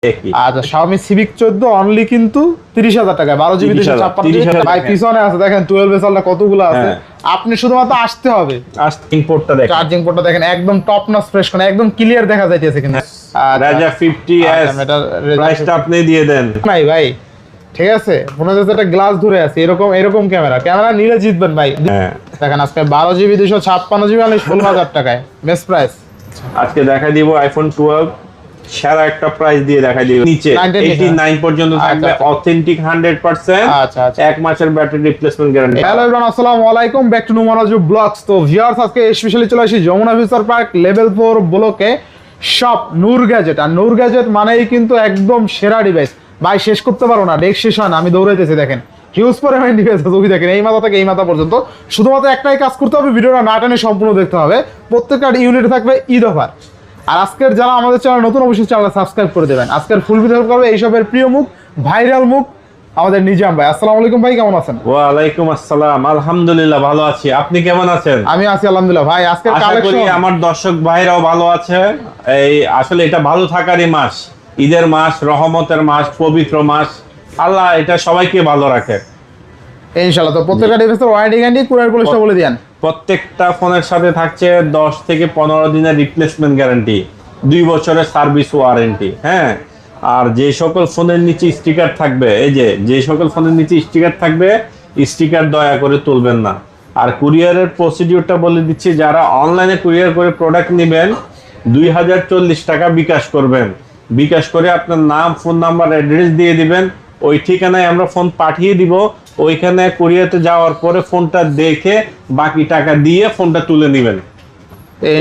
আচ্ছা Xiaomi Civic 14 only কিন্তু 30,000 টাকায় 12 জিবি 256 ভাই পিছনে আছে দেখেন 12 ভেসেলটা কতগুলো আছে। আপনি শুধুমাত্র আসতে হবে, চার্জিং পোর্টটা দেখেন, চার্জিং পোর্টটা দেখেন একদম টপ নচ ফ্রেশ কোন একদম ক্লিয়ার দেখা যাইতেছে কিন্তু। রাজা 50s প্রাইসটা আপনি দিয়ে দেন নাই ভাই, ঠিক আছে মনে হচ্ছে একটা গ্লাস ধরে আছে এরকম ক্যামেরা নিলে জিতবেন ভাই। দেখেন আজকে 12 জিবি 256 জিবি অনলি 16,000 টাকায় বেস্ট প্রাইস। আজকে দেখা দিব আইফোন 12 সেরা একটা প্রাইস দিয়ে দেখা দিব, নিচে 89 পর্যন্ত থাকবে অথেন্টিক 100%। আচ্ছা আচ্ছা, এক মাসের battery replacement guarantee. Hello everyone, আসসালামু আলাইকুম, ব্যাক টু নুমারাজু ব্লগস। তো ভিউয়ার্স আজকে স্পেশালি চলে আসি যমুনা ফিউচার পার্ক লেভেল 4 ব্লকে শপ নূর গ্যাজেট। আর নূর গ্যাজেট মানেই কিন্তু একদম সেরা ডিভাইস ভাই, শেষ করতে পারো না, ডেক শেষ হয় না, আমি দৌড়াইতেছি দেখেন হিউজ পরিমাণ ডিভাইস ছবি দেখেন এই মাথা থেকে এই মাথা পর্যন্ত। শুধুমাত্র একটাই কাজ করতে হবে, ভিডিওটা না টেনে সম্পূর্ণ দেখতে হবে। প্রত্যেকটা ইউনিটে থাকবে ঈদ অফার। আর আজকের যারা আমাদের চ্যানেল নতুন অবশ্যই চ্যানেলটা সাবস্ক্রাইব করে দেবেন। আজকের ফুল ভিডিও করবে এইসবের প্রিয় মুখ, ভাইরাল মুখ আমাদের নিজাম ভাই। আসসালামু আলাইকুম ভাই, কেমন আছেন? ওয়া আলাইকুম আসসালাম, আলহামদুলিল্লাহ ভালো আছি, আপনি কেমন আছেন? আমি আছি আলহামদুলিল্লাহ ভাই। আজকের কালেকশন আমার দর্শক ভাইরাও ভালো আছে। এই আসলে এটা ভালো থাকারই মাস, ঈদের মাস, রহমতের মাস, পবিত্র মাস, আল্লাহ এটা সবাইকে ভালো রাখে ইনশাআল্লাহ। তো প্রত্যেকটা ডিভাইসের ওয়ারেন্টি গ্যারান্টি কুরিয়ার পলিসটা বলে দেন। প্রত্যেকটা ফোনের সাথে থাকছে 10 থেকে 15 দিনের রিপ্লেসমেন্ট গ্যারান্টি, 2 বছরের সার্ভিস ওয়ারেন্টি। হ্যাঁ, আর যে সকল ফোনের নিচে স্টিকার থাকবে, এই যে সকল ফোনের নিচে স্টিকার থাকবে, স্টিকার দয়া করে তুলবেন না। আর কুরিয়ারের প্রসিডিউরটা বলে দিচ্ছি, যারা অনলাইনে কুরিয়ার করে প্রোডাক্ট নেবেন 2040 টাকা বিকাশ করবেন। বিকাশ করে আপনার নাম, ফোন নাম্বার, অ্যাড্রেস দিয়ে দিবেন, ওই ঠিকানায় আমরা ফোন পাঠিয়ে দিব। ওইখানে কুরিয়ারতে যাওয়ার পরে ফোনটা দেখে বাকি টাকা দিয়ে ফোনটা তুলে নেবেন।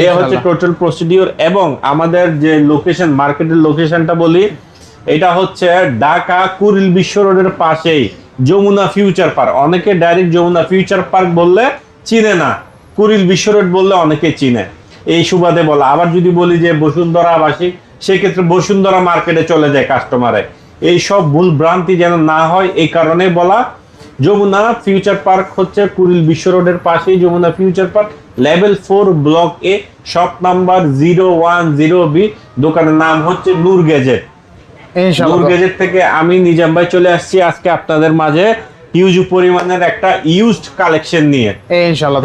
এই হচ্ছে টোটাল প্রসিডিউর। এবং আমাদের যে লোকেশন, মার্কেটের লোকেশনটা বলি, এটা হচ্ছে ঢাকা কুড়িল বিশ্ব রোডের পাশেই যমুনা ফিউচার পার্ক। অনেকে ডাইরেক্ট যমুনা ফিউচার পার্ক বললে চিনে না, কুড়িল বিশ্ব রোড বললে অনেকে চিনে, এই সুবাদে বলা। আবার যদি বলি যে বসুন্ধরা আবাসিক, সেক্ষেত্রে বসুন্ধরা মার্কেটে চলে যায় কাস্টমারে। এই সব ভুল ভ্রান্তি যেন না হয় এই কারণে বলা। যমুনা ফিউচার পার্ক হচ্ছে কুড়িল বিশ্ব রোডের পাশেই Jamuna future park, level 4 block A, shop number 010B। দোকানের নাম হচ্ছে নূর গ্যাজেট। নূর গ্যাজেট থেকে আমি নিজাম ভাই চলে আসছি আজকে আপনাদের মাঝে হিউজ পরিমাণের একটা ইউজড কালেকশন নিয়ে ইনশাআল্লাহ।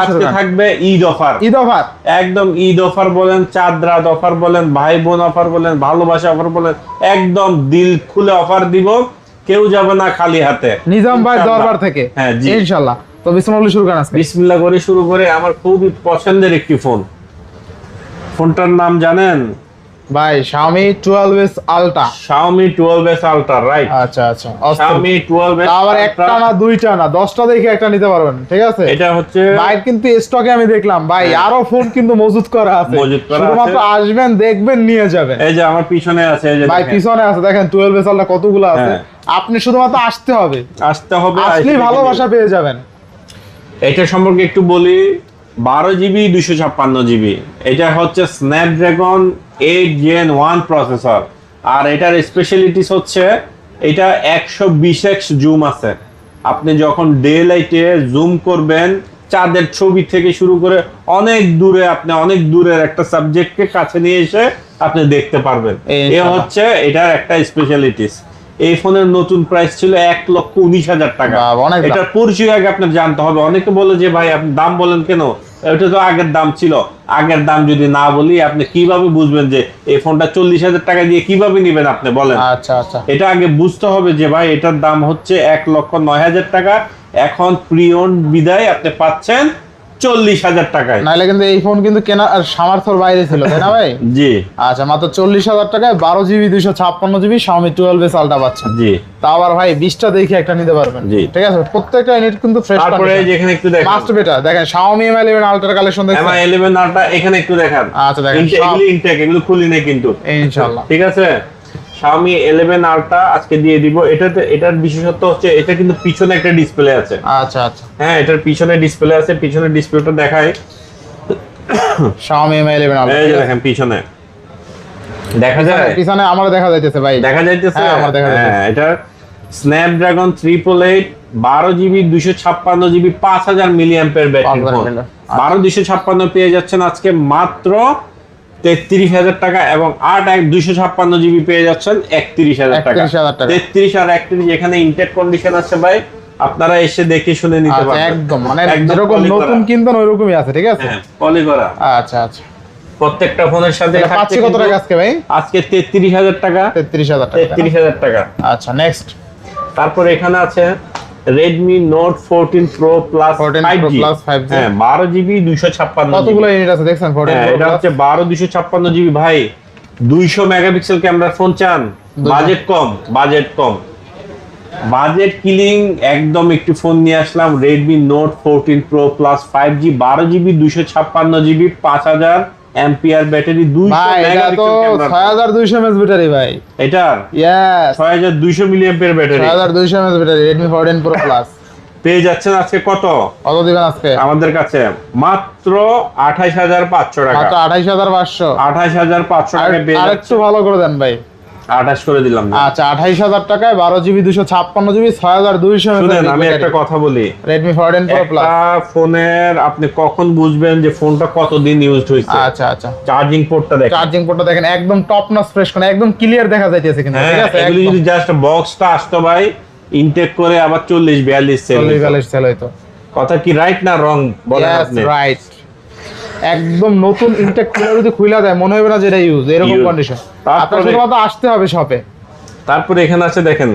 আজকে থাকবে ঈদ অফার, ঈদ অফার একদম ঈদ অফার বলেন, চাঁদ রাত অফার বলেন, ভাই বোন অফার বলেন, ভালোবাসা অফার বলেন, একদম দিল খুলে অফার দিব। কেউ যাবে না খালি হাতে নিজাম ভাই দরবার থেকে। হ্যাঁ জি ইনশাআল্লাহ। তো বিসমিল্লাহ শুরু করেন আজকে। বিসমিল্লাহ করে শুরু করে আমার খুবই পছন্দের একটি ফোন। ফোনটার নাম জানেন ভাই? Xiaomi 12s Ultra। Xiaomi 12s Ultra, right. আচ্ছা আচ্ছা, Xiaomi 12s আবার একটা না দুইটা না 10টা দেখে একটা নিতে পারবেন, ঠিক আছে? এটা হচ্ছে ভাই কিন্তু স্টকে আমি দেখলাম ভাই আরো ফোন কিন্তু মজুদ করা আছে, শুধুমাত্র আসবেন দেখবেন নিয়ে যাবেন। এই যে আমার পিছনে আছে, এই যে ভাই পিছনে আছে দেখেন 12s Ultra কতগুলো আছে। আপনি শুধুমাত্র আসতে হবে, আসলেই ভালোবাসা পেয়ে যাবেন। এটা সম্পর্কে একটু বলি। 12 জিবি 256 জিবি, এটা হচ্ছে স্ন্যাপড্রাগন 8 Gen 1 প্রসেসর। আর এটার স্পেশালিটিস হচ্ছে এটা 120x জুম আছে। আপনি যখন ডে লাইটে জুম করবেন, চাঁদের ছবি থেকে শুরু করে অনেক দূরে, আপনি অনেক দূরের একটা সাবজেক্টকে কাছে নিয়ে এসে আপনি দেখতে পারবেন। এ হচ্ছে এটার একটা স্পেশালিটিস। এই ফোনের নতুন প্রাইস ছিল 1,19,000 টাকা। এটার পরিচয় আগে আপনার জানতে হবে। অনেকে বলে যে ভাই আপনি দাম বলেন কেন, এটা তো আগের দাম ছিল। আগের দাম যদি না বলি আপনি কিভাবে বুঝবেন যে এই ফোনটা 40,000 টাকা দিয়ে কিভাবে নিবেন আপনি বলেন? আচ্ছা আচ্ছা, এটা আগে বুঝতে হবে যে ভাই এটার দাম হচ্ছে 1,09,000 টাকা। এখন প্রি ওন্ড বিদায় আপনি পাচ্ছেন 40,000 টাকায়। নাইলে কিন্তু এই ফোন কিন্তু কেনা সামর্থ্যের বাইরে ছিল, তাই না ভাই? জি আচ্ছা, মাত্র 40,000 টাকায় 12 GB 256 GB Xiaomi 12s Ultra পাচ্ছেন। জি, তা আবার ভাই 20টা দেখে একটা নিতে পারবেন, ঠিক আছে? প্রত্যেকটা ইউনিট কিন্তু ফ্রেশ। তারপরে যেখানে একটু দেখেন মাস্ট বেটা দেখেন Xiaomi Mi 11 Ultra কালেকশন দেখেন। Mi 11 Ultra এখানে একটু দেখেন। আচ্ছা দেখেন, এগুলো ইনটেক, এগুলো খুলি নাই কিন্তু ইনশাআল্লাহ, ঠিক আছে? Xiaomi 11 Ultra আজকে দিয়ে দিব। এটার বিশেষত্ব হচ্ছে এটা কিন্তু পিছনে একটা ডিসপ্লে আছে। আচ্ছা আচ্ছা, হ্যাঁ, এটার পিছনে ডিসপ্লে আছে। পিছনে ডিসপ্লেটা দেখাই। Xiaomi Mi 11 Ultra, এই যে দেখেন পিছনে দেখা যায়, পিছনে আমারও দেখা যাইতেছে ভাই, দেখা যাইতেছে। হ্যাঁ আমার দেখা যাচ্ছে। হ্যাঁ, এটা Snapdragon 888 12 GB 256 GB 5000 milliampere battery phone. 12 256 পেয়ে যাচ্ছেন আজকে মাত্র 33,000 টাকা, এবং 256 জিবি পেয়ে যাচ্ছেন 31,000 টাকা। 31,000 টাকা। 33 আর 31 এখানে ইনটেক কন্ডিশন আছে ভাই, আপনারা এসে দেখে শুনে নিতে আচ্ছা, পারবেন। একদম মানে একদম যেরকম poly করা। নতুন কিনতেন ওইরকমই আছে, ঠিক আছে? হ্যাঁ, পলি করা। আচ্ছা আচ্ছা, প্রত্যেকটা ফোনের সাথে এটা পাচ্ছি কত টাকা আজকে ভাই? আজকে 33,000 টাকা। 33,000 টাকা। 33,000 টাকা। আচ্ছা, নেক্সট। তারপর এখানে আছে Redmi Note 14 Pro Plus 14 Pro 5G। Plus 5G। হ্যাঁ, 12 জিবি 256 কতগুলো ইউনিট আছে দেখছেন? 14 হ্যাঁ, Pro এটা Plus? হচ্ছে 12 256 জিবি ভাই। 200 মেগাপিক্সেল ক্যামেরা ফোন চান? বাজেট কম, বাজেট কম, বাজেট কিলিং একদম একটু ফোন নিয়ে আসলাম। Redmi Note 14 Pro Plus 5G, 12 GB 256 GB, 5000 ampere battery, 200 ভাই এটা তো মেগাপিক্সেল ক্যামেরা। 6200 mAh ব্যাটারি ভাই। এটার yes, 6200 milliampere battery 6200 mAh battery Redmi 14 Pro Plus। পেয়ে যাচ্ছেন আজকে কত? কত দিবেন আজকে? আমাদের কাছে মাত্র 28,500 টাকা। মাত্র 28500। 28,500 টাকা পেয়ে আর যাচ্ছেন। একটু ভালো করে দেন ভাই। 28 করে দিলাম না। আচ্ছা, 28000 টাকায় 12 জিবি 256 জিবি 6200 mAh শুনেন, আমি একটা কথা বলি। Redmi 14 Pro Plus। একটা ফোনের আপনি কখন বুঝবেন যে ফোনটা কতদিন ইউজড হয়েছে? আচ্ছা আচ্ছা, চার্জিং পোর্টটা দেখেন। চার্জিং পোর্টটা দেখেন একদম টপ নচ ফ্রেশ, কোন একদম ক্লিয়ার দেখা যাইতেছে কিন্তু, ঠিক হ্যাঁ, আছে? এগুলি একদম যদি জাস্ট বক্সটা আসতো ভাই, ইনটেক করে আবার 40-42 সেল। 40-42 সেল হইতো। কথা কি রাইট না রং বলেন Yes, আপনি? right। একদম নতুন ইনটেক খুলে যদি খুইলা দেয় মনে হবে না যেটা ইউজ, এরকম Use। কন্ডিশন। তারপরে- আপনার শুধুমাত্র আসতে হবে শপে। তারপরে এখানে আছে দেখেন,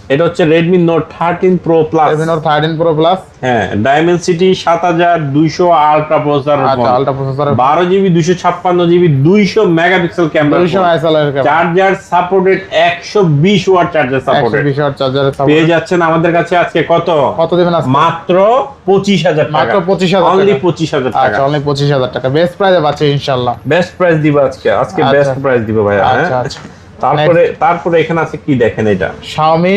এটা হচ্ছে Redmi Note 13 Pro Plus। Redmi Note 13 Pro Plus। হ্যাঁ, Dimensity 7200 আলট্রা প্রসেসর, আচ্ছা, আলট্রা প্রসেসরের 12 GB 256 GB, 200 megapixel camera, 200 mAh এর camera, charger supported, 120 watt charger supported 120 watt চার্জারের সাপোর্ট। পেয়ে যাচ্ছেন আমাদের কাছে আজকে কত? কত দিবেন আজকে? মাত্র 25,000 টাকা। মাত্র 25,000 টাকা। অনলি 25,000 টাকা। আচ্ছা, অনলি 25,000 টাকা। বেস্ট প্রাইসে পাচ্ছে ইনশাআল্লাহ। বেস্ট প্রাইস দিব আজকে, আজকে আচ্ছা। বেস্ট প্রাইস দিব ভাইয়া। হ্যাঁ, আচ্ছা আচ্ছা। তারপরে এখানে আছে কি দেখেন, এটা Xiaomi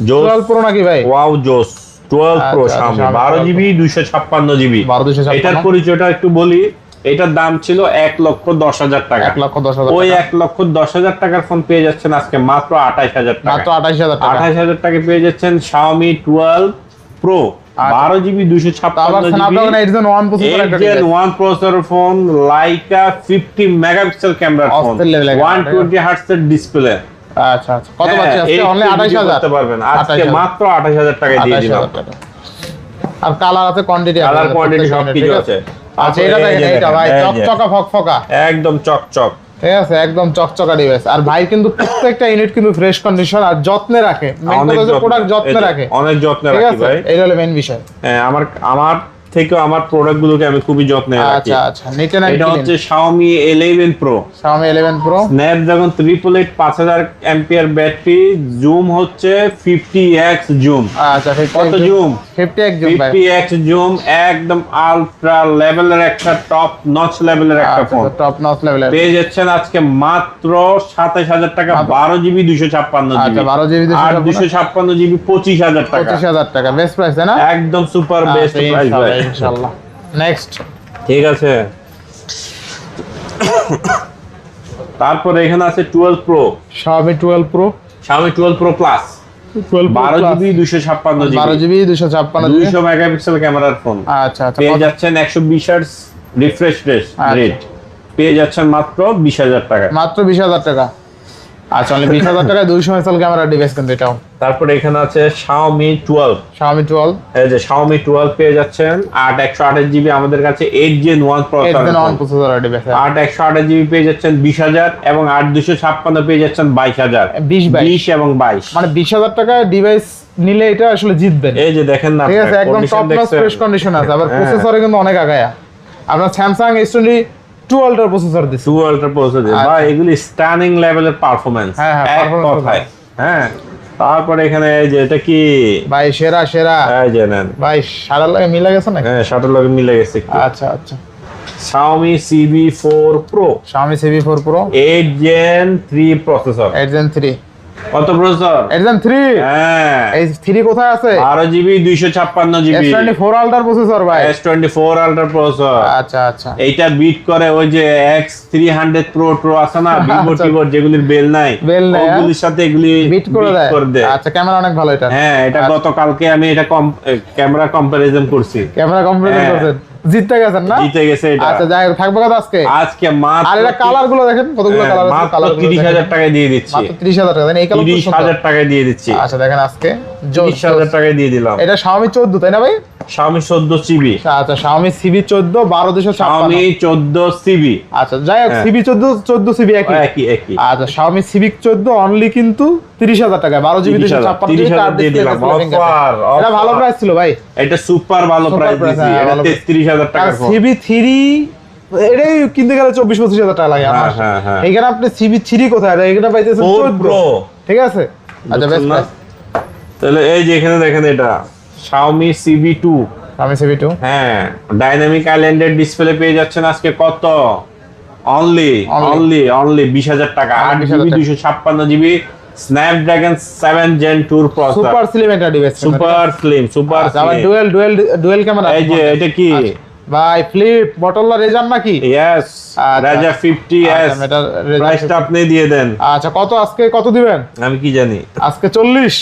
Joss 12 Pro নাকি ভাই? ওয়াও জোস 12 Pro আচ্ছা, Xiaomi, Xiaomi 12 জিবি 256 জিবি। 12,256 এটার পরিচয়টা একটু বলি। এটার দাম ছিল 1,10,000 টাকা। 1,10,000 ওই টাকা। 1,10,000 টাকার ফোন পেয়ে যাচ্ছেন আজকে মাত্র 28,000 টাকা। মাত্র 28,000 টাকা। 28,000 টাকা পেয়ে যাচ্ছেন Xiaomi 12 Pro, 12 জিবি তো আবার 256 Snapdragon জিবি, 8 Gen 1 প্রসেসর একটা 8 Gen 1 processor phone, Leica 50 megapixel camera phone, অস্থির level এর 120 হার্টজ এর ডিসপ্লে। আচ্ছা আচ্ছা, কত পাচ্ছি আজকে? অনলি 28,000 28,000 করতে পারবেন আজকে 28,000 মাত্র 28,000 টাকায় দিয়ে দিলাম। 28,000 টাকা। আর কালার আছে, কোয়ান্টিটি আছে, কালার কোয়ান্টিটি প্রত্যেকটা সবকিছু ঠিক আছে। আচ্ছা, এটা তারপরে এই দেখেন, যে এটা ভাই দেখেন, এই যে। চকচকা ফকফকা, একদম চকচক। ঠিক আছে? একদম চকচকা ডিভাইস। আর ভাই কিন্তু প্রত্যেকটা ইউনিট কিন্তু ফ্রেশ কন্ডিশন আর যত্নে রাখে। মেইন অনেক কথা হচ্ছে যত্ন- প্রোডাক্ট যত্নে এই যে, রাখে, অনেক যত্নে ঠিক রাখি আছে? ভাই। এটা হলো মেইন বিষয়। হ্যাঁ, আমার থেকেও আমার প্রোডাক্ট গুলোকে আমি খুবই যত্নে রাখি। আচ্ছা আচ্ছা, নিট এন্ড এটা ক্লিন। হচ্ছে Xiaomi 11 Pro, Xiaomi 11 Pro, Snapdragon 888, 5000 ampere battery, zoom হচ্ছে 50x জুম। আচ্ছা, কত জুম? 50x জুম ভাই। 50x জুম, একদম আলট্রা লেভেলের একটা টপ নচ লেভেলের একটা ফোন টপ নচ লেভেলের। পেয়ে যাচ্ছেন আজকে মাত্র 27,000 টাকা, 12 জিবি 256 জিবি। আচ্ছা, 12 জিবি আর 256 জিবি 25,000 টাকা। 25,000 টাকা। বেস্ট প্রাইস, তাই না? একদম সুপার বেস্ট আচ্ছা, প্রাইস ভাই। ইনশাআল্লাহ। নেক্সট। ঠিক আছে, তারপরে এখানে আছে 12 Pro, Xiaomi 12 Pro, Xiaomi 12 Pro Plus, 12 Pro 12 Plus, GB 256 GB, 12 GB 256 GB. 200 megapixel ক্যামেরার ফোন আচ্ছা আচ্ছা, পেয়ে যাচ্ছেন 120 হার্টজ রিফ্রেশ রেট, পেয়ে যাচ্ছেন মাত্র 20,000 টাকা। মাত্র 20,000 টাকা। আচ্ছা, অনলি 20,000 টাকায় 200 মেগাপিক্সেল ক্যামেরা ডিভাইস কিন্তু এটাও। তারপরে এখানে আছে Xiaomi 12, Xiaomi 12, এই যে Xiaomi 12 পেয়ে যাচ্ছেন 128 জিবি, আমাদের কাছে 8 Gen 1 8 Gen 1 processor, processor device. 128 GB পেয়ে যাচ্ছেন 20,000, এবং 256 পেয়ে যাচ্ছেন 22,000। 20 এবং 22, মানে 20,000 টাকায় ডিভাইস নিলে এটা আসলে জিতবেন। এই যে দেখেন না, ঠিক আছে, একদম condition টপ নচ দেখছেন? ফ্রেশ কন্ডিশন আছে। আবার হ্যাঁ। প্রসেসরে কিন্তু অনেক আগায়া। আপনার Samsung S22 Ultra প্রসেসর দিছে। 2 আলট্রা প্রসেসর আচ্ছা। বা এগুলি স্টানিং লেভেলের পারফরম্যান্স, হ্যাঁ, হ্যাঁ, এক performance কথায়। হ্যাঁ, তারপরে এখানে এই যে এটা কি, ভাই সেরা সেরা এই যে নেন, ভাই, সারা লাগে মিলা গেছে না? হ্যাঁ শাটার লগে মিলে গেছে একটু। আচ্ছা আচ্ছা, Xiaomi CB4 Pro, Xiaomi CB4 Pro, 8 Gen 3 processor. 8 Gen 3, কত প্রসেসর? 8 Gen 3। হ্যাঁ, এই 3 কোথায় আছে? 12 GB 256 GB, S24 Ultra processor ভাই। S24 ultra processor. আচ্ছা আচ্ছা, এইটা বিট করে ওই যে X300 Pro আছে না, ভিভো আচ্ছা। টিভোর যেগুলির বেল নাই, বেল নাই, হ্যাঁ? ওগুলির সাথে এগুলি বিট করে দেয়। দেয়। আচ্ছা, ক্যামেরা অনেক ভালো এটা। হ্যাঁ, এটা গতকালকে আমি এটা ক্যামেরা কম্পারিজন করছি। ক্যামেরা কম্পারিজন হ্যাঁ, করছেন? জিততে গেছেন না? জিতে গেছে এটা। আচ্ছা যাই হোক, থাকবে কত আজকে? আজকে মাত্র আর এটা কালার গুলো দেখেন কতগুলো কালার আছে, মাত্র কালার 30,000 টাকায় দিয়ে দিচ্ছি। মাত্র 30,000 টাকা দেন, এই কালার 30,000 টাকায় দিয়ে দিচ্ছি। আচ্ছা দেখেন আজকে 30,000 টাকায় দিয়ে দিলাম। এটা Xiaomi 14 তাই না ভাই? Xiaomi 14 CB। আচ্ছা Xiaomi CB 14 12256। Xiaomi 14 CB। আচ্ছা যাই হোক, CB 14 CB একই একই। আচ্ছা Xiaomi CB 14 অনলি কিন্তু 30,000 টাকা, 12GB 256GB 30,000 দিয়ে দিলাম। অফার। এটা ভালো প্রাইস ছিল ভাই, এটা সুপার ভালো প্রাইস দিছি। এটা 33,000 টাকার ফোন। CB 3 এটাই কিনতে গেলে 24-25,000 টাকা লাগে আমার। হ্যাঁ। এখানে আপনি CB 3 কোথায়, এখানে পাইতেছেন 4 Pro। ঠিক আছে। আচ্ছা বেস্ট প্রাইস। তাহলে এই যে এখানে দেখেন এটা Xiaomi CB 2। Xiaomi CB 2 হ্যাঁ, ডাইনামিক আইল্যান্ডের ডিসপ্লে পেয়ে যাচ্ছেন আজকে কত? অনলি 20,000 টাকা। 8GB 256GB Snapdragon 7 Gen 2 processor. Super slim একটা ডিভাইস, সুপার স্লিম। আবার ডুয়াল ক্যামেরা। এই যে এটা কি ভাই ফ্লিপ Motorola Razr নাকি? Yes, Razr 50s। এটা প্রাইসটা আপনি দিয়ে দেন। আচ্ছা কত আজকে, কত দিবেন? আমি কি জানি। আজকে 40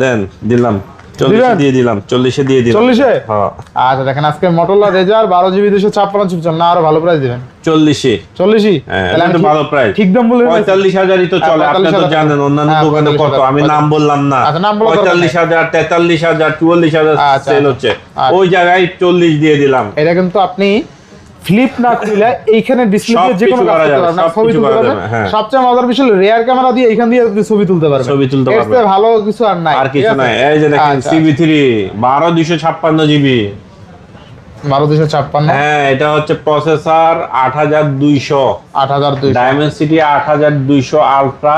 দেন, দিলাম 40 দিয়ে দিলাম। 40 দিয়ে দিলাম। 40 এ? হ্যাঁ। আচ্ছা দেখেন আজকে Motorola Razr 12GB 256GB না আরো ভালো প্রাইস দিবেন। 40 40ই? হ্যাঁ, তাহলে এটা আমি ভালো প্রাইস। ঠিক দাম বলে 45,000ই তো চলে। আপনি তো 45,000 জানেন অন্যান্য হ্যাঁ, দোকানে কত, 45,000 আমি নাম বললাম না। আচ্ছা, নাম বলার দরকার নেই। 45,000, 43,000, 44,000 আচ্ছা, সেল হচ্ছে। আচ্ছা। ওই জায়গায় 40 দিয়ে দিলাম। এটা কিন্তু আপনি ফ্লিপ না খুলে এইখানে ডিসপ্লে দিয়ে যে কোনো সবকিছু কাজ করা করতে যাবে, পারবেন, ছবি সবকিছু তুলতে করা পারবেন। যাবে, হ্যাঁ। সবচেয়ে মজার বিষয় রিয়ার ক্যামেরা দিয়ে এইখান দিয়ে আপনি ছবি তুলতে পারবেন। ছবি তুলতে এর পারবেন। চেয়ে ভালো কিছু আর নাই। আর ঠিক কিছু আছে? নাই। এই যে দেখেন আচ্ছা, CB3 12/256GB। 12/256 হ্যাঁ, এটা হচ্ছে প্রসেসর 8200, 8200। ডায়মেনসিটি 8200 আলট্রা,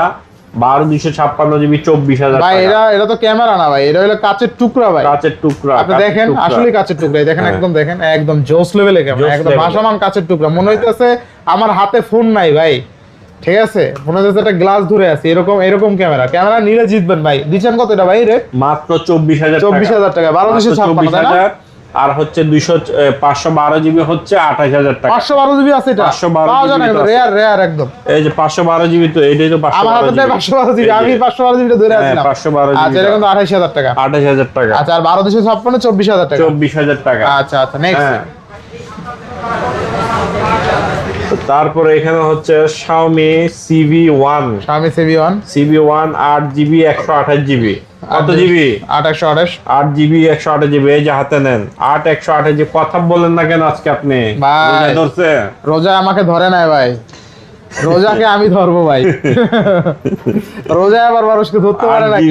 12/256GB, 24,000 ভাই টাকা। এটা তো ক্যামেরা না ভাই, এটা হলো কাচের টুকরা ভাই। কাচের টুকরা। আপনি দেখেন আসলে কাচের টুকরা, দেখেন হ্যাঁ। একদম দেখেন একদম জোস লেভেলে ক্যামেরা, জোস একদম level। ভাসমান কাচের টুকরা। মনে হইতেছে আমার হাতে ফোন নাই ভাই, ঠিক আছে, মনে হচ্ছে একটা গ্লাস ধরে আছে, এরকম ক্যামেরা নিলে জিতবেন ভাই। দিচ্ছেন কত এটা ভাই রেট? মাত্র 24,000 24,000 টাকা, 12/256 তাই না? 24,000। আর হচ্ছে 512GB হচ্ছে 28,000 টাকা। 512GB আছে এটা? 512GB পাওয়া যায় না, তো আছে। রেয়ার একদম। এই যে 512GB, তো এইটাই তো আমার হাতে 512GB। 512GB, আমি 512GB টা ধরে হ্যাঁ, আছিলাম। 512GB আচ্ছা এটা কিন্তু 28,000 টাকা। 28,000 টাকা। আচ্ছা আর 12/256 24,000 টাকা। 24,000 টাকা। আচ্ছা নেক্সট। হ্যাঁ। তারপরে এখানে হচ্ছে Xiaomi CB1। Xiaomi CB1 8GB 128GB। কত জিবি? 828। 8GB 128GB। এই যে হাতে নেন। 8 128GB। কথা বলেন না কেন আজকে আপনি? ভাই। রোজা ধরছে? রোজা আমাকে ধরে নাই ভাই, রোজাকে আমি ধরবো ভাই। রোজা আবার মানুষকে ধরতে পারে নাকি?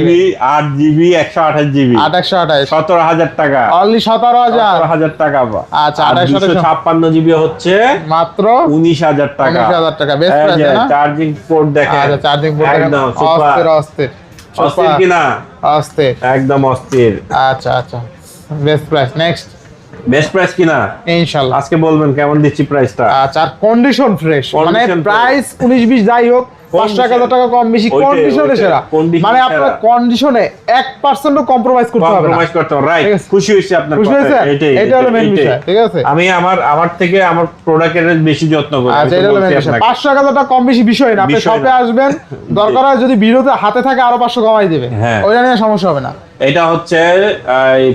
8GB 128GB। 828 17,000 টাকা। অনলি 17,000। 17,000 টাকা। আচ্ছা, আর 28 256GB হচ্ছে মাত্র 19,000 টাকা। 19,000 টাকা, বেস্ট এই প্রাইস যে না? চার্জিং পোর্ট দেখেন। আচ্ছা চার্জিং পোর্ট একদম সুপার। অস্থির অস্থির কিনা? অস্থির। একদম অস্থির। আচ্ছা best price. Next. Best price কিনা? ইনশাআল্লাহ। আজকে বলবেন কেমন দিচ্ছি প্রাইসটা। আচ্ছা আর কন্ডিশন ফ্রেশ, মানে Condition প্রাইস 19-20 যাই হোক, 5 টাকা 10 টাকা কম বেশি, কন্ডিশনে সেরা। মানে আপনার কন্ডিশনে 1% কম্প্রোমাইজ করতে হবে না। কম্প্রোমাইজ করতে হবে, রাইট। ঠিক আছে। খুশি হইছি আপনার খুশি কথায়। হয়েছে? এটা হলো মেইন বিষয়, ঠিক আছে? আমি আমার থেকে আমার প্রোডাক্টের বেশি যত্ন করি। আচ্ছা এটা হলো মেইন বিষয়। 5 টাকা 10 টাকা কম বেশি বিষয় না, আপনি বিষয় শপে না। আসবেন, দরকার হয় যদি ভিডিওতে হাতে থাকে আরো 500 কমাই দিবে, হ্যাঁ। ওইটা নিয়ে সমস্যা হবে না। এটা হচ্ছে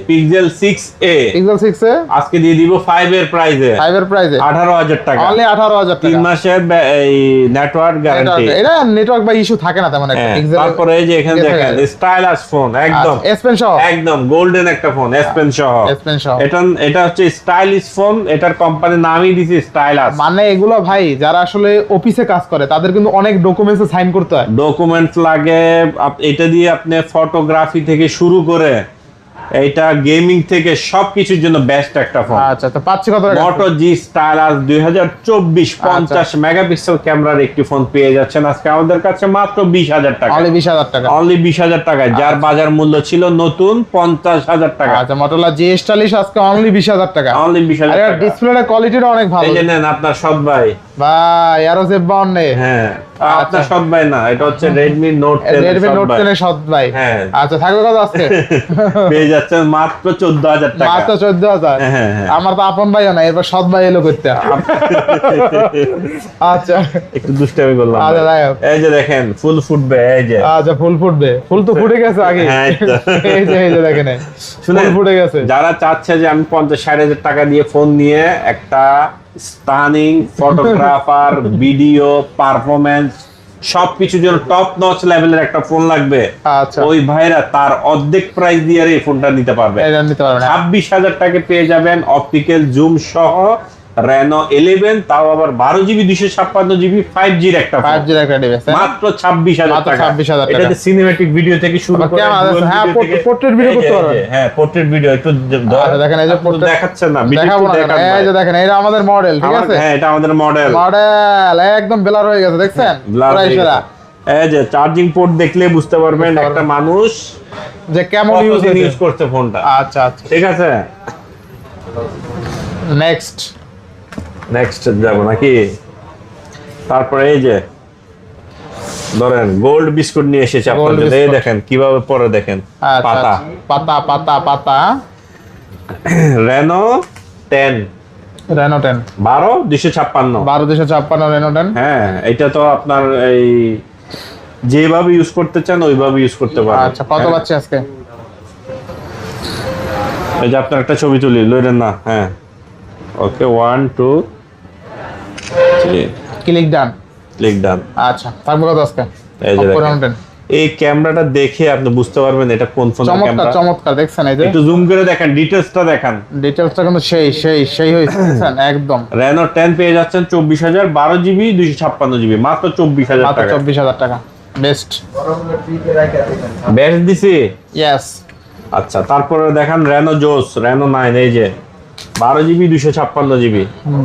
Pixel 6a। Pixel 6 এ আজকে দিয়ে দিব 5 এর প্রাইসে। 5 এর প্রাইসে 18,000 টাকা। অনলি 18,000 টাকা। 3 মাসের এই নেটওয়ার্ক গ্যারান্টি। এটা নেটওয়ার্ক বা ইস্যু থাকে না তেমন একটা Pixel। তারপরে এই যে এখানে দেখেন স্টাইলাস ফোন, একদম S Pen সহ, একদম গোল্ডেন একটা ফোন, S Pen সহ। S Pen সহ। এটা হচ্ছে স্টাইলিশ ফোন। এটার কোম্পানির নামই দিছি স্টাইলাস। মানে এগুলো ভাই যারা আসলে অফিসে কাজ করে তাদের কিন্তু অনেক ডকুমেন্টসে সাইন করতে হয়, ডকুমেন্টস লাগে। এটা দিয়ে আপনি ফটোগ্রাফি থেকে শুরু করে এটা গেমিং থেকে সবকিছুর জন্য বেস্ট একটা ফোন। আচ্ছা তো পাচ্ছি কত টাকা? মোটো জি স্টাইলাস 2024 50 মেগাপিক্সেল ক্যামেরার একটি ফোন পেয়ে যাচ্ছেন আজকে আমাদের কাছে মাত্র 20,000 টাকা। অনলি 20,000 টাকা। অনলি 20,000 টাকায়, যার বাজার মূল্য ছিল নতুন 50,000 টাকা। আচ্ছা Motorola G40 আজকে অনলি 20,000 টাকা। অনলি 20,000 আর টাকা। ডিসপ্লের কোয়ালিটিটা অনেক ভালো। এই যে নেন আপনার সৎ ভাই ভাই আরো যে বাউন্নে হ্যাঁ আপনার সৎ ভাই না, এটা হচ্ছে Redmi Note 10 Redmi Note 10 এর সৎ ভাই। হ্যাঁ আচ্ছা থাকবে কত আজকে? পেয়ে যাচ্ছেন মাত্র 14000 টাকা। মাত্র 14000। হ্যাঁ, হ্যাঁ। আমার তো আপন ভাইও না, এরপর সৎ ভাই এলো করতে। আচ্ছা একটু দুষ্টামি করলাম। আচ্ছা যাই হোক। এই যে দেখেন ফুল ফুটবে, এই যে আচ্ছা ফুল ফুটবে, ফুল তো ফুটে গেছে আগে। হ্যাঁ, এই তো। এই যে দেখেন শুনে ফুল ফুটে গেছে। যারা চাচ্ছে যে আমি 50-60 হাজার টাকা দিয়ে ফোন নিয়ে একটা স্টানিং ফটোগ্রাফার ভিডিও পারফরম্যান্স সবকিছুর জন্য টপ নচ লেভেলের একটা ফোন লাগবে, আচ্ছা ওই ভাইরা তার অর্ধেক প্রাইস দিয়ে এই ফোনটা নিতে পারবে। এটা নিতে পারবেন। 26,000 টাকা পেয়ে যাবেন অপটিক্যাল জুম সহ Reno 11, তাও আবার 12GB 256GB 5G এর একটা ফোন। 5G এর একটা ডিভাইস মাত্র 26,000 মাত্র টাকা। 26,000 টাকা। এটাতে সিনেম্যাটিক ভিডিও থেকে শুরু করে হ্যাঁ পোর্ট্রেট ভিডিও করতে পারবেন। হ্যাঁ পোর্ট্রেট ভিডিও একটু আচ্ছা দেখেন এই যে পোর্ট্রেট দেখাচ্ছে না, ভিডিও দেখাবো না, দেখান এই যে দেখেন এটা আমাদের মডেল, ঠিক আছে? হ্যাঁ এটা আমাদের মডেল একদম ব্লার হয়ে গেছে, দেখছেন? পুরো সেরা। এই যে চার্জিং পোর্ট দেখলে বুঝতে পারবেন একটা মানুষ যে কেমন ইউজ করতে ফোনটা। আচ্ছা আচ্ছা ঠিক আছে, নেক্সট যাব নাকি? তারপরে এই যে ধরেন গোল্ড বিস্কুট নিয়ে এসেছে আপনাদের, এই দেখেন কিভাবে পরে দেখেন পাতা পাতা পাতা পাতা। Reno 10 Reno 10 12 256 Reno 10। হ্যাঁ এটা তো আপনার এই যেভাবে ইউজ করতে চান ওইভাবে ইউজ করতে পারেন। আচ্ছা কত পাচ্ছি আজকে? এই যে আপনার একটা ছবি তুলি লইলেন না? হ্যাঁ ওকে 1 2 3 ক্লিক ডান। ক্লিক ডান। আচ্ছা থাকবে কত আজকে? এই যে Oppo দেখেন, Reno 10 এই ক্যামেরাটা দেখে আপনি বুঝতে পারবেন এটা কোন ফোনের চমৎকার ক্যামেরা। চমৎকার, দেখছেন? এই যে একটু জুম করে দেখেন, ডিটেইলসটা দেখেন, ডিটেইলসটা কিন্তু সেই হয়েছে, দেখছেন? একদম Reno 10 পেয়ে যাচ্ছেন 24,000 12GB 256GB মাত্র 24,000 মাত্র টাকা। 24,000 টাকা। বেস্ট বেশ দিছি। ইয়েস। আচ্ছা তারপরে দেখান Reno Joss Reno 9, এই যে 12GB 256GB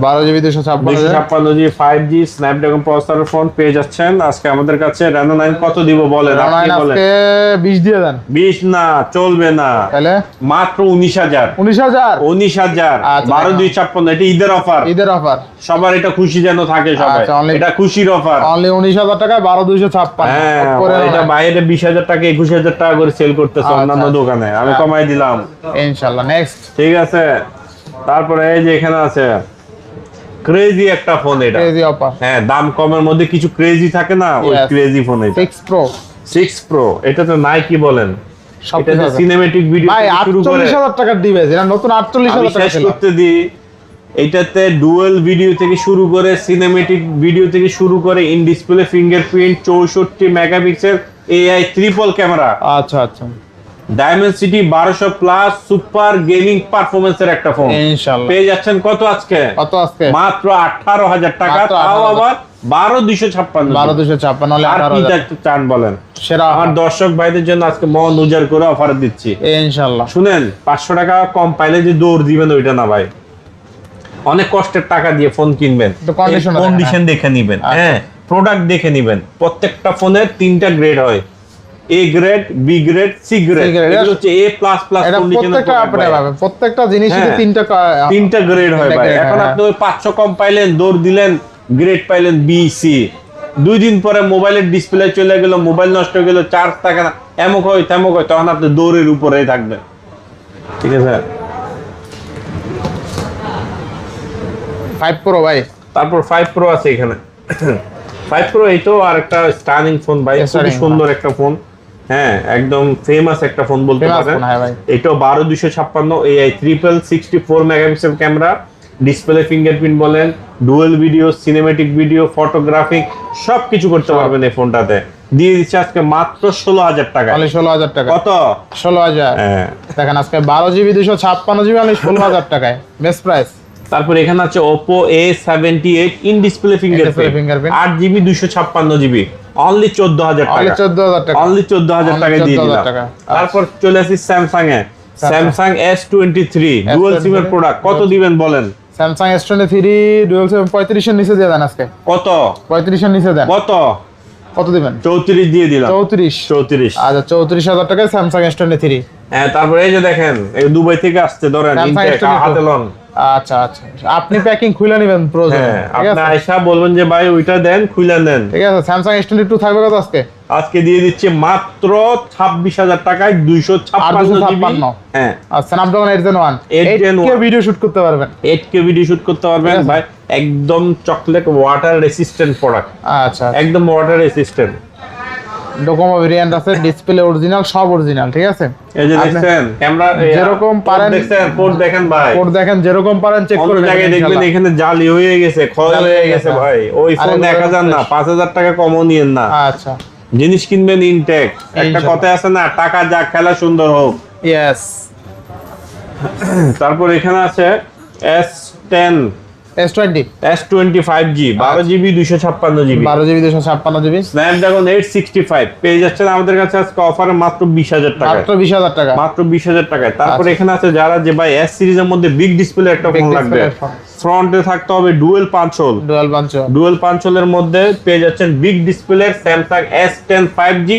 12GB 256 256GB 5G Snapdragon প্রসেসরের ফোন পেয়ে যাচ্ছেন আজকে আমাদের কাছে। Reno 9 কত দিব বলেন? আপনি বলেন। আজকে 20 দিয়ে দেন। 20 না, চলবে না, তাহলে মাত্র 19,000 19,000 আচ্ছা, 12 256 এটা ঈদের অফার, ঈদের অফার। সবার এটা খুশি যেন থাকে সবাই, আচ্ছা, only- এটা খুশির অফার। অনলি 19,000 টাকায় 12,256। হ্যাঁ এটা বাইরে 20,000 টাকা 21,000 টাকা করে সেল করতেছে আচ্ছা, অন্যান্য দোকানে, আমি হ্যাঁ। কমাই দিলাম। ইনশাআল্লাহ নেক্সট। ঠিক আছে, তারপরে এই যে এখানে আছে ক্রেজি একটা ফোন, এটা ক্রেজি অফার। হ্যাঁ দাম কমের মধ্যে কিছু ক্রেজি থাকে না, ওই Yes. ক্রেজি ফোন এটা 6 Pro 6 Pro। এটা তো নাই কি বলেন, সব এটা কিছু আছে। সিনেমেটিক ভিডিও ভাই শুরু করে 48,000 টাকার ডিভাইস, এটা নতুন আমি 48,000 টাকা শেষ ছিল। করতে দিই। এইটাতে ডুয়াল ভিডিও থেকে শুরু করে সিনেমেটিক ভিডিও থেকে শুরু করে in display fingerprint 64 megapixel AI triple camera, আচ্ছা আচ্ছা ডায়মেনসিটি 1200 প্লাস সুপার গেমিং পারফরম্যান্সের একটা ফোন ইনশাআল্লাহ। পেয়ে যাচ্ছেন কত আজকে? কত আজকে? মাত্র 18,000 টাকা, মাত্র তাও 18,000 আবার 12,256। 12,256 হলে আর কি 18,000 চান বলেন? সেরা আমার দর্শক ভাইদের জন্য আজকে মন উজাড় করে অফার দিচ্ছি। ইনশাআল্লাহ। শুনেন 500 টাকা কম পাইলে যে দৌড় দিবেন ওইটা না ভাই, অনেক কষ্টের টাকা দিয়ে ফোন কিনবেন, তো condition দেখেন, কন্ডিশন দেখে নিবেন, হ্যাঁ প্রোডাক্ট দেখে নিবেন। প্রত্যেকটা ফোনের 3টা গ্রেড হয়, A grade, B grade, C grade. এগুলো হচ্ছে A++ এটা কন্ডিশনের প্রত্যেকটা আপনি পাবেন, প্রত্যেকটা জিনিসই হ্যাঁ। 3টা গ্রেড হয় ভাই। grade, এখন হ্যাঁ। আপনি ওই 500 কম পাইলেন, দৌড় দিলেন, গ্রেড পাইলেন B C, 2 দিন পরে মোবাইলের ডিসপ্লে চলে গেল, মোবাইল নষ্ট হয়ে গেল, চার্জ থাকে না, এমক হয় তেমক হয়, তখন আপনি দৌড়ের উপরেই থাকবেন। ঠিক আছে, 5 Pro ভাই। তারপর 5 Pro আছে এখানে। 5 Pro এইটাও আর একটা স্টানিং ফোন ভাই, খুবই Stunning, সুন্দর একটা ফোন। হ্যাঁ একদম ফেমাস একটা ফোন বলতে Famous পারেন। phone, হ্যাঁ ভাই। এটাও 12,256 AI triple 64 megapixel camera, display fingerprint বলেন, dual video, cinematic video, photography সবকিছু করতে পারবেন এই ফোনটাতে। দিয়ে দিচ্ছে আজকে মাত্র 16,000 টাকা। অনলি 16,000 টাকা। কত? 16,000। হ্যাঁ। দেখেন আজকে 12GB 256GB অনলি 16,000 টাকায়, বেস্ট প্রাইস। তারপর এখানে আছে Oppo A78 in display fingerprint fingerprint। 8GB 256GB only 14,000 only টাকা। 14,000 টাকা। অনলি 14,000 টাকা দিয়ে 14,000 দিলাম। টাকা। তারপর চলে আসি Samsung A, Samsung S23 dual সিমের প্রোডাক্ট কত দিবেন বলেন? স্যামসাং S23 ডুয়াল সিম 35 এর নিচে দিয়ে দেন আজকে। কত? 35 এর নিচে দেন। কত? কত দিবেন? 34 দিয়ে দিলাম। 34। আচ্ছা 34,000 টাকায় স্যামসাং S23। হ্যাঁ তারপর এই যে দেখেন এই দুবাই থেকে আসছে, ধরেন Samsung ইনটেক S22 হাতে লন আচ্ছা আচ্ছা, আপনি প্যাকিং খুলে নেবেন প্রয়োজন, হ্যাঁ, ঠিক আপনি আছে আয়সা বলবেন যে ভাই ওইটা দেন, খুলে নেন। ঠিক আছে। স্যামসাং S22 থাকবে কত আজকে? আজকে দিয়ে দিচ্ছে মাত্র 26,000 টাকায় 256 জিবি। 256 হ্যাঁ, আর Snapdragon 8 Gen 1 8 Gen 8K 1 video shoot করতে পারবেন। 8K ভিডিও শুট করতে পারবেন ঠিক আছে। ভাই, একদম চকলেট ওয়াটার রেসিস্ট্যান্ট প্রোডাক্ট, আচ্ছা, একদম ওয়াটার রেসিস্ট্যান্ট। ডোকোমো ভেরিয়েন্ট আছে, ডিসপ্লে অরিজিনাল, সব অরিজিনাল, ঠিক আছে। এই যে আপনি দেখছেন ক্যামেরা যেরকম পারেন দেখছেন, পোর্ট দেখেন ভাই, কোড দেখেন যেরকম পারেন চেক অন্য করে নেবেন জায়গায় দেখবেন ইনশাআল্লাহ। এখানে জালি হয়ে গেছে, ক্ষয় জালি হয়ে হয়ে গেছে গেছে। ভাই। ওই আরে ফোন এগুলো 1,000 না, fresh। 5,000 টাকা কমও নিয়েন না। আচ্ছা, জিনিস কিনবেন ইনটেক। একটা ইনশাআল্লাহ। কথা আছে না, টাকা যা খেলা সুন্দর হোক। ইয়েস। তারপর এখানে আছে S10 S20 S25G 12GB 256GB 12GB 256GB Snapdragon 865 পেয়ে যাচ্ছেন আমাদের কাছে আজকে অফারে মাত্র 20,000 টাকায়, মাত্র 20,000 টাকা। মাত্র 20,000 টাকায়। তারপর আচ্ছা। এখানে আছে যারা যে ভাই S সিরিজের মধ্যে বিগ ডিসপ্লে একটা Big ফোন লাগবে, display phone। ফ্রন্টে থাকতে হবে ডুয়েল পাঁচ হোল, ডুয়াল পাঞ্চো। ডুয়েল পাঁচ হোলের মধ্যে পেয়ে যাচ্ছেন big display Samsung S10 5G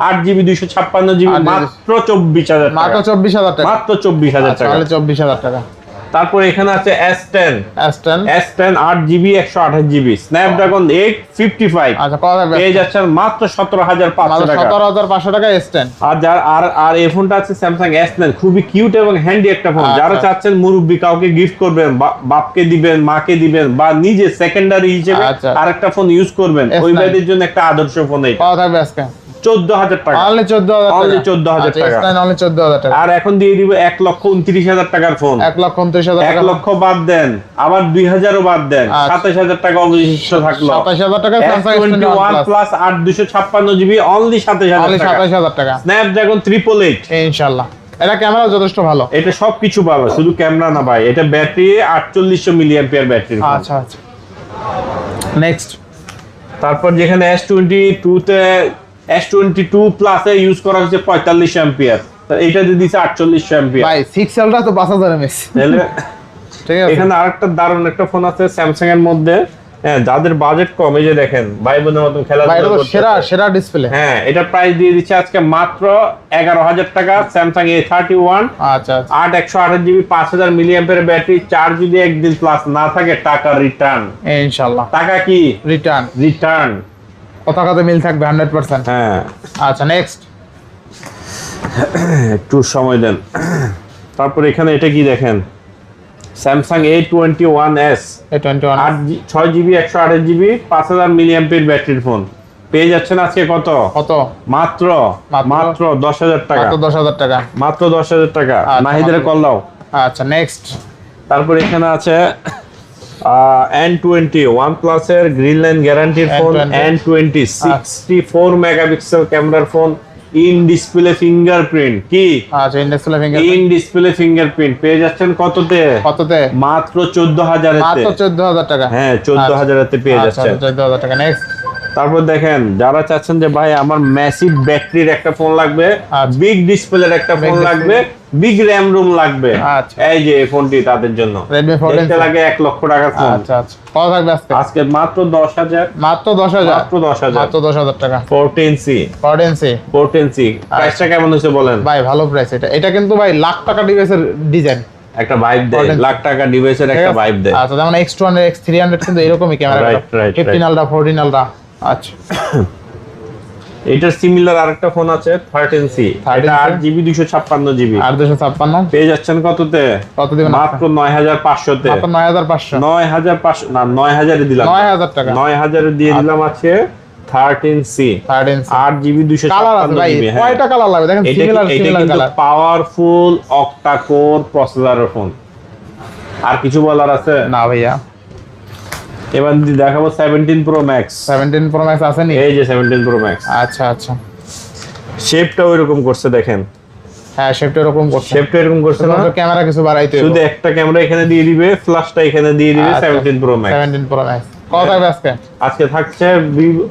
8GB 256GB 8GB মাত্র 24,000 মাত্র টাকা, 24,000 টাকা। মাত্র 24,000 আচ্ছা, টাকা। তাহলে 24,000 টাকা। তারপর এখানে আছে S10 S10 8GB 128GB Snapdragon 855 আচ্ছা, কত থাকবে? পেয়ে যাচ্ছেন মাত্র 17,500 মাত্র টাকা। 17,500 টাকা S10। আর যার আর এই ফোনটা আছে স্যামসাং S9, খুবই কিউট এবং হ্যান্ডি একটা ফোন। আচ্ছা। যারা চাচ্ছেন মুরব্বি কাউকে গিফট করবেন, বাপকে দিবেন, মাকে দিবেন, বা নিজে সেকেন্ডারি হিসেবে আচ্ছা। আরেকটা ফোন ইউজ করবেন, S9 ওই ভাইদের জন্য একটা আদর্শ ফোন এটা। কত থাকবে আজকে? 14,000 টাকা, অনলি 14,000 টাকা। Only 14,000 আচ্ছা, টাকা। S9 অনলি 14,000 টাকা। আর এখন দিয়ে দিব 1,29,000 টাকার ফোন। 1,29,000 1 টাকা। লক্ষ বাদ দেন, আবার 2,000ও বাদ দেন, আচ্ছা। 27,000 টাকা অবশিষ্ট থাকলো। 27,000 টাকা Samsung S21 S21 Plus। Plus 8 256GB only only 27,000 টাকা। 27,000 টাকা। স্ন্যাপড্রাগন 888 ইনশাআল্লাহ। এটা ক্যামেরা যথেষ্ট ভালো। এটা সবকিছু ভালো, শুধু ক্যামেরা না ভাই, এটা ব্যাটারি 4800 মিলিঅ্যাম্পিয়ার ব্যাটারি। আচ্ছা আচ্ছা। নেক্সট। তারপর যেখানে S22 তে S22 প্লাসে ইউজ করা হচ্ছে 4500 অ্যাম্পিয়ার, তো এটা দিয়ে দিছে 4800 অ্যাম্পিয়ার। ভাই 6Lটা তো 5000 mAh। তাহলে ঠিক আছে। এখানে আরেকটা দারুণ একটা ফোন আছে স্যামসাং এর মধ্যে, হ্যাঁ, যাদের বাজেট কম, এই যে দেখেন ভাই বোনের মতন ভাই খেলাধুলা এটা তো করতে। সেরা ডিসপ্লে। হ্যাঁ, এটা প্রাইস দিয়ে দিচ্ছে আজকে মাত্র 11,000 টাকা। স্যামসাং A31 আচ্ছা আচ্ছা। 8 128GB 5000 মিলিঅ্যাম্পিয়ার ব্যাটারি, চার্জ যদি একদিন প্লাস না থাকে টাকা রিটার্ন। ইনশাআল্লাহ। টাকা কি রিটার্ন। রিটার্ন। কথা কথা মিল থাকবে 100%। হ্যাঁ, আচ্ছা, নেক্সট। একটু সময় দেন। তারপর এখানে এটা কি দেখেন, Samsung A21s A21 6GB 128GB 5000 milliampere ব্যাটারির ফোন পেয়ে যাচ্ছেন আজকে কত? কত? মাত্র মাত্র 10,000 টাকা, মাত্র 10,000 টাকা। মাত্র 10,000 টাকা। আচ্ছা, নাহিদের কল দাও। আচ্ছা, নেক্সট। তারপর এখানে আছে N20 OnePlus এর গ্রিন লাইন গ্যারান্টির ফোন। N20 64 মেগাপিক্সেল ক্যামেরার ফোন, ইন ডিসপ্লে ফিঙ্গারপ্রিন্ট। কি? আচ্ছা, in display in fingerprint. Display fingerprint পেয়ে যাচ্ছেন কততে? কততে? মাত্র 14,000 এতে। মাত্র 14,000 টাকা। হ্যাঁ, 14,000 এতে পেয়ে আচ্ছা, যাচ্ছেন। 14,000 টাকা। নেক্সট। তারপর দেখেন যারা চাচ্ছেন যে ভাই আমার ম্যাসিভ ব্যাটারির একটা ফোন লাগবে, আচ্ছা। বিগ ডিসপ্লের একটা ফোন display। লাগবে, বিগ র্যাম রুম লাগবে, আচ্ছা। এই যে এই ফোনটি তাদের জন্য। Redmi 14 দেখতে লাগে 1 লক্ষ টাকার ফোন। আচ্ছা আচ্ছা। কত থাকবে আজকে? আজকে মাত্র 10,000, মাত্র 10,000। মাত্র 10,000, মাত্র 10,000 টাকা। 14C 14C 14C প্রাইসটা কেমন হয়েছে বলেন? ভাই ভালো প্রাইস। এটা কিন্তু ভাই লাখ টাকা ডিভাইসের ডিজাইন। একটা ভাইব দেয়, 14C লাখ টাকা ডিভাইসের একটা ভাইব দেয়। আচ্ছা, যেমন X200 X300 কিন্তু এরকমই ক্যামেরা। Right, 15 ultra 14 ultra. আচ্ছা। এটার সিমিলার আরেকটা ফোন আছে 13C, 13C এটা 8GB 256GB আর 256 পেয়ে যাচ্ছেন কততে? কত দিবেন? মাত্র 9,500 তে। মাত্র 9,500। 9,500 না, 9,000 এ দিলাম। 9,000 টাকা। 9,000 এ দিয়ে দিলাম আছে 13C 13C 8GB কালার আছে ভাই। 256GB। কয়টা কালার লাগবে দেখেন, similar colour. Powerful octa core প্রসেসরের ফোন। আর কিছু বলার আছে? না ভাইয়া। এবার দেখাবো 17 Pro Max। 17 Pro Max আছে নি? এই যে 17 Pro Max, আচ্ছা আচ্ছা। শেপটা ওইরকম করছে দেখেন, হ্যাঁ, শেপটা এরকম করছে। শেপটা এরকম করছে না, ক্যামেরা কিছু বাড়াইতে হবে। শুধু একটা ক্যামেরা এখানে দিয়ে দিবে, ফ্ল্যাশটা এখানে দিয়ে দিবে। আচ্ছা। 17 Pro Max 17 Pro Max কত থাকবে আজকে? আজকে থাকছে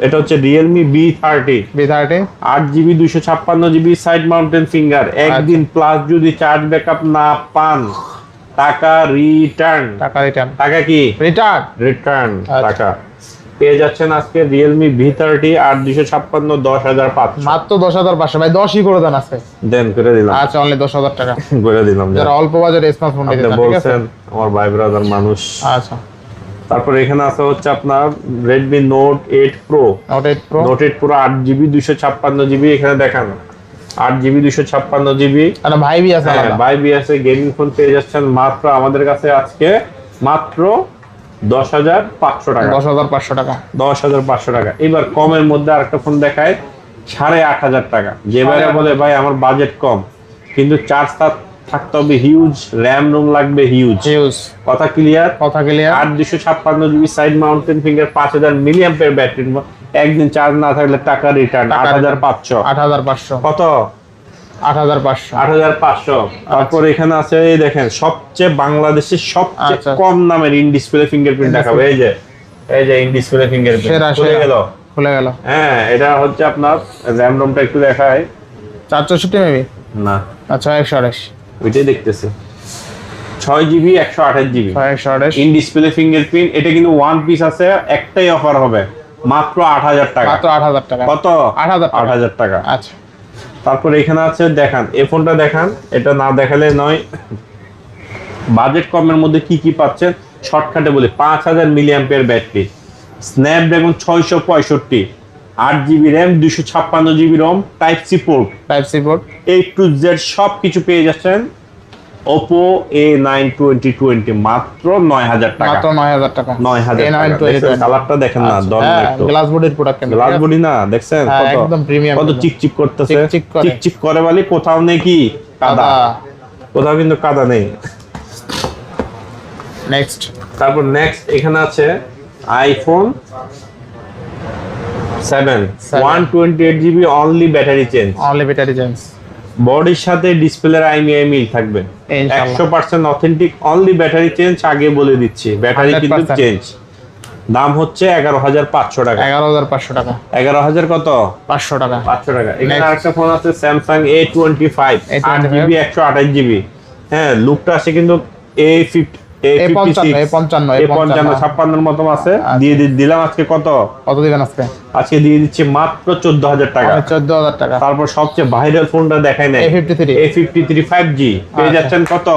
এটা হচ্ছে Realme B30 B30 8GB 256GB side mountain finger. একদিন প্লাস যদি চার্জ ব্যাকআপ না পান টাকা রিটার্ন। টাকা রিটার্ন। টাকা কি রিটার্ন। রিটার্ন আচ্ছা। টাকা। পেয়ে যাচ্ছেন আজকে Realme V30 8256 10,500 মাত্র 10,500 ভাই, 10ই করে দেন আজকে। দেন করে দিলাম। আচ্ছা অনলি 10,000 টাকা করে দিলাম। যারা অল্প বাজারে স্মার্টফোন নিতে আপনি চান, ঠিক আছে? বলছেন আমার ভাই ব্রাদার মানুষ। আচ্ছা তারপর এখানে আছে হচ্ছে আপনার Redmi Note 8 Pro। Note 8 Pro Note 8 Pro 8GB 256GB, এখানে দেখান 8GB 256GB। আর ভাইবি আছে হ্যাঁ আলাদা। ভাই বিএসএ গেমিং ফোন পেয়ে যাচ্ছেন মাত্র আমাদের কাছে আজকে মাত্র 10,500 টাকা। 10,500 টাকা। 10,500 টাকা। এবার কমের মধ্যে আরেকটা ফোন দেখায় 8,500 টাকা। যে ভাইরা বলে ভাই আমার বাজেট কম কিন্তু চার্জ থাকতে হবে হিউজ, র্যাম রোম লাগবে হিউজ, হিউজ, কথা ক্লিয়ার? কথা clear. 8 256GB side mountain finger 5000 milliampere battery, একদিন চার্জ না থাকলে টাকা রিটার্ন। 8,500। 8,500। কত? 8,500। 8,500। তারপর এখানে আছে এই দেখেন সবচেয়ে বাংলাদেশের সবচেয়ে আচ্ছা। কম দামের ইন ডিসপ্লে ফিঙ্গারপ্রিন্ট দেখাবো। এই যে ইন ডিসপ্লে ফিঙ্গারপ্রিন্ট সেরা খুলে গেল। খুলে গেল। হ্যাঁ এটা হচ্ছে আপনার র্যাম রোমটা একটু দেখায়। 464 মেবি না আচ্ছা 128। ওইটাই দেখতেছি 6GB 128GB 128 in display fingerprint. এটা কিন্তু ওয়ান পিস আছে, একটাই অফার হবে মাত্র 8,000 টাকা। মাত্র 8,000 টাকা। কত? 8,000 টাকা। 8,000 টাকা। আচ্ছা তারপর এখানে আছে দেখান এই ফোনটা দেখান, এটা না দেখালে নয়। বাজেট কমের মধ্যে কি কি পাচ্ছেন শর্টকাটে বলি। 5,000 milliampere battery, Snapdragon 665, 8GB RAM, 256GB ROM, type C port, type C port, A to Z সব কিছু পেয়ে যাচ্ছেন Oppo A9 2020 মাত্র 9,000 টাকা। মাত্র 9,000 টাকা। 9,000 টাকা। দেখছেন কালারটা দেখেন না, দম একটু গ্লাস বডির প্রোডাক্ট কিন্তু গ্লাস বডি না, দেখছেন হ্যাঁ, কত একদম প্রিমিয়াম, কত চিকচিক করতেছে। চিকচিক করে। চিকচিক করে বলি কোথাও নেই কি কাদা, কোথাও কিন্তু কাদা নেই। নেক্সট তারপর নেক্সট এখানে আছে iPhone 7 128GB only battery change. Only battery change. বডির সাথে ডিসপ্লের আইএমআই মিল থাকবে, ইনশাআল্লাহ 100% অথেন্টিক। অনলি ব্যাটারি চেঞ্জ, আগে বলে দিচ্ছি ব্যাটারি কিন্তু 100% চেঞ্জ। দাম হচ্ছে 11,500 টাকা। 11,500 টাকা। 11,000 কত? 500 টাকা। 500 টাকা। এখানে Next. আরেকটা ফোন আছে স্যামসাং A25 8GB 128GB। হ্যাঁ লুকটা আছে কিন্তু A55 56 মতো আছে। দিয়ে দিলাম আজকে কত? কত দিবেন আজকে? আজকে দিয়ে দিচ্ছি মাত্র 14,000 টাকা। 14,000 টাকা। তারপর সবচেয়ে ভাইরাল ফোনটা দেখাই নাই, A53 5G পেয়ে যাচ্ছেন কত?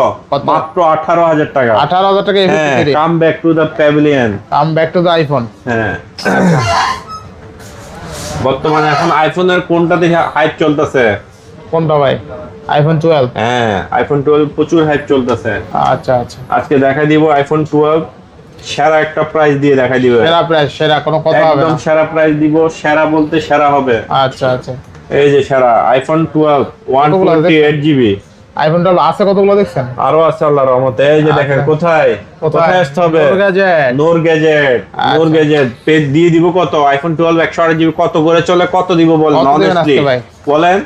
মাত্র 18,000 টাকা। 18,000 টাকা A53। Come back to the pavilion, come back to the iPhone. হ্যাঁ বর্তমানে এখন আইফোনের কোনটা দেখে হাইপ চলতেছে? কোনটা ভাই? আইফোন 12। হ্যাঁ আইফোন 12 প্রচুর হাইপ চলতেছে। আচ্ছা আচ্ছা আজকে দেখাই দিব আইফোন 12 সেরা একটা প্রাইস দিয়ে দেখাই দিব। সেরা প্রাইস, সেরা কোনো কথা হবে একদম না। সেরা প্রাইস দিব, সেরা বলতে সেরা হবে। আচ্ছা আচ্ছা এই যে সেরা আইফোন 12 128GB। আইফোন 12 আছে কতগুলো দেখছেন? আরো আছে আল্লাহর রহমতে। এই যে দেখেন কোথায় কোথায় আসতে হবে? নূর গ্যাজেট। নূর গ্যাজেট পেজ দিয়ে দিব কত? আইফোন 12 128GB কত করে চলে, কত দিব বলেন অনেস্টলি বলেন।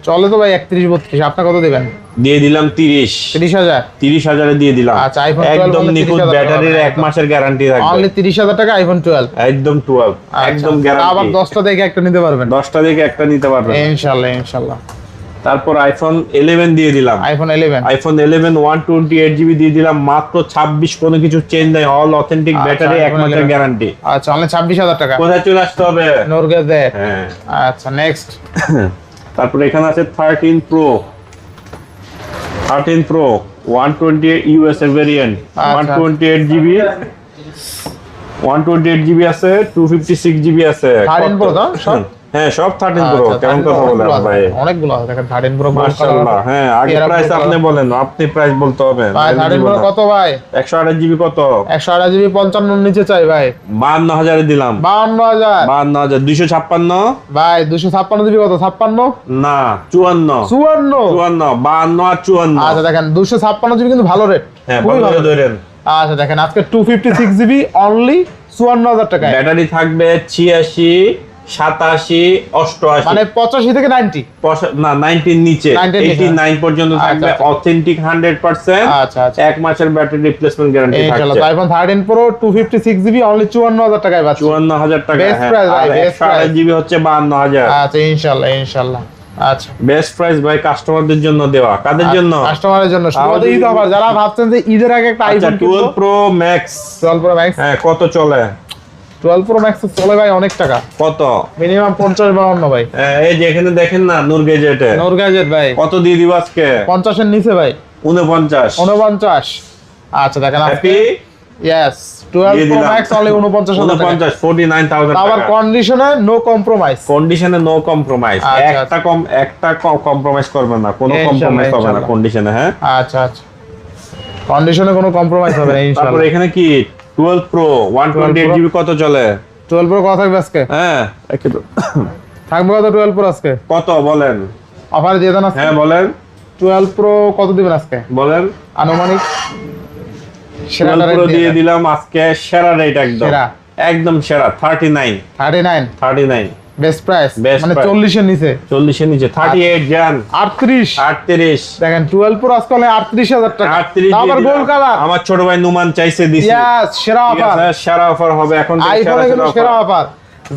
চলে তো ভাই 31 32। আপনি কত দিবেন? দিয়ে দিলাম 30,000। 30,000 এ দিয়ে দিলাম। আচ্ছা আইফোন 12 একদম নিখুঁত ব্যাটারির 1 মাসের গ্যারান্টি থাকবে। অনলি 30,000 টাকা আইফোন 12। একদম 12 একদম গ্যারান্টি। আবার 10টা দেখে একটা নিতে পারবেন। 10টা দেখে একটা নিতে পারবেন ইনশাআল্লাহ ইনশাআল্লাহ। তারপর আইফোন 11 দিয়ে দিলাম। আইফোন 11 128GB দিয়ে দিলাম মাত্র 26। কোনো কিছু চেঞ্জ নাই, অল অথেন্টিক ব্যাটারি 1 মাসের গ্যারান্টি। আচ্ছা অনলি 26,000 টাকা। কোথায় চলে আসতে হবে? নূর গ্যাজেট। হ্যাঁ আচ্ছা নেক্সট। তারপর এখানে আছে 13 Pro 128 US এর ভেরিয়েন্ট। 128GB 128GB আছে, 256GB আছে। 13 Pro তো সব? হ্যাঁ সব 13 Pro। কেমন কথা বলেন ভাই? অনেকগুলো আছে দেখেন 13 Pro মাশাআল্লাহ। হ্যাঁ আগে প্রাইস আপনি বলেন, আপনি প্রাইস বলতে হবে ভাই। 13 Pro কত ভাই? 128GB কত? 128GB 55 নিচে চাই ভাই। 52,000 এ দিলাম। 52,000 52,000 256 ভাই। 256GB কত? 56 না 54 54 52 আর 54। আচ্ছা দেখেন 256GB কিন্তু ভালো রেট। হ্যাঁ ভালো ধরেন। আচ্ছা দেখেন আজকে 256GB অনলি 54,000 টাকা। ব্যাটারি থাকবে 86 87 88 মানে 85 থেকে 90 না 90 নিচে 89 পর্যন্ত থাকবে অথেন্টিক 100%। আচ্ছা আচ্ছা 1 মাসের ব্যাটারি রিপ্লেসমেন্ট গ্যারান্টি ইনশাআল্লাহ। থাকছে। আইফোন 13 Pro 256GB অনলি 54,000 টাকায় পাচ্ছেন। 54,000 টাকা। বেস্ট প্রাইস ভাই, বেস্ট প্রাইস। 128GB হচ্ছে 52,000। আচ্ছা ইনশাআল্লাহ ইনশাআল্লাহ। আচ্ছা বেস্ট প্রাইস ভাই কাস্টমারদের জন্য দেওয়া। কাদের জন্য? কাস্টমারের জন্য। শুধু ঈদ অফার। যারা ভাবছেন যে ঈদের আগে একটা আচ্ছা iPhone 12 Pro Max 12 Pro Max হ্যাঁ কত চলে? 12 প্রো ম্যাক্স চলে ভাই অনেক টাকা, কত? মিনিমাম 50-52 ভাই। এই যে এখানে দেখেন না নূর গ্যাজেটে নূর গ্যাজেট ভাই কত দিয়ে দিব আজকে? 50 এর নিচে ভাই, 49। আচ্ছা দেখেন happy yes 12 pro max only 49,000 টাকা। 49,000 আবার টাকা। কন্ডিশনে নো কম্প্রোমাইজ, কন্ডিশনে নো কম্প্রোমাইজ, আচ্ছা, একটা কম্প্রোমাইজ করবেন না, কোনো ইনশাআল্লাহ, কম্প্রোমাইজ হবে না ইনশাআল্লাহ। কন্ডিশনে। হ্যাঁ, আচ্ছা আচ্ছা, কন্ডিশনে কোনো কম্প্রোমাইজ হবে না তারপর ইনশাআল্লাহ। এখানে কি 12 প্রো 128 জিবি কত চলে? 12 প্রো কত থাকবে আজকে? হ্যাঁ, থাকবে কত 12 প্রো আজকে? কত বলেন? অফার দিয়ে দেন আজকে। হ্যাঁ বলেন, 12 প্রো কত দিবেন আজকে বলেন। আনুমানিক? 12 প্রো দিয়ে দিলাম আজকে সেরা রেট, একদম সেরা। একদম সেরা 39 বেস্ট প্রাইস, Best মানে price। 40 এর নিচে, 40 এর নিচে 38 জান 38 38 দেখেন 12 প্রো আজকে হলে 38,000 টাকা। 38 আবার দিয়ে গোল দিলাম। কালার, আমার ছোট ভাই নুমান চাইছে দিছি। ইয়েস সেরা ঠিক অফার, আছে, সেরা অফার হবে এখন থেকে, আইফোনে কিন্তু offer। সেরা অফার।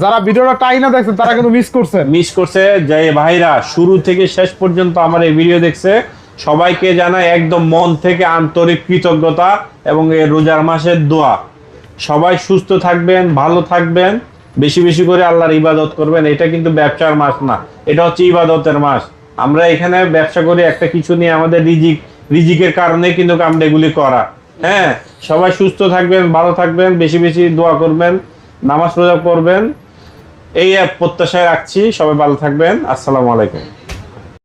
যারা ভিডিওটা টাই না দেখছেন তারা কিন্তু মিস করছেন। মিস করছে যে ভাইরা শুরু থেকে শেষ পর্যন্ত আমার এই ভিডিও দেখছে, সবাইকে জানাই একদম মন থেকে আন্তরিক কৃতজ্ঞতা এবং এই রোজার মাসের দোয়া। সবাই সুস্থ থাকবেন, ভালো থাকবেন, বেশি বেশি করে আল্লাহর ইবাদত করবেন। এটা কিন্তু ব্যবসার মাস না, এটা হচ্ছে ইবাদতের মাস। আমরা এখানে ব্যবসা করি একটা কিছু নিয়ে, আমাদের রিজিকের কারণে কিন্তু আমরা এগুলি করা। হ্যাঁ, সবাই সুস্থ থাকবেন, ভালো থাকবেন, বেশি বেশি দোয়া করবেন, নামাজ রোজা করবেন, এই প্রত্যাশায় রাখছি। সবাই ভালো থাকবেন। আসসালামু আলাইকুম।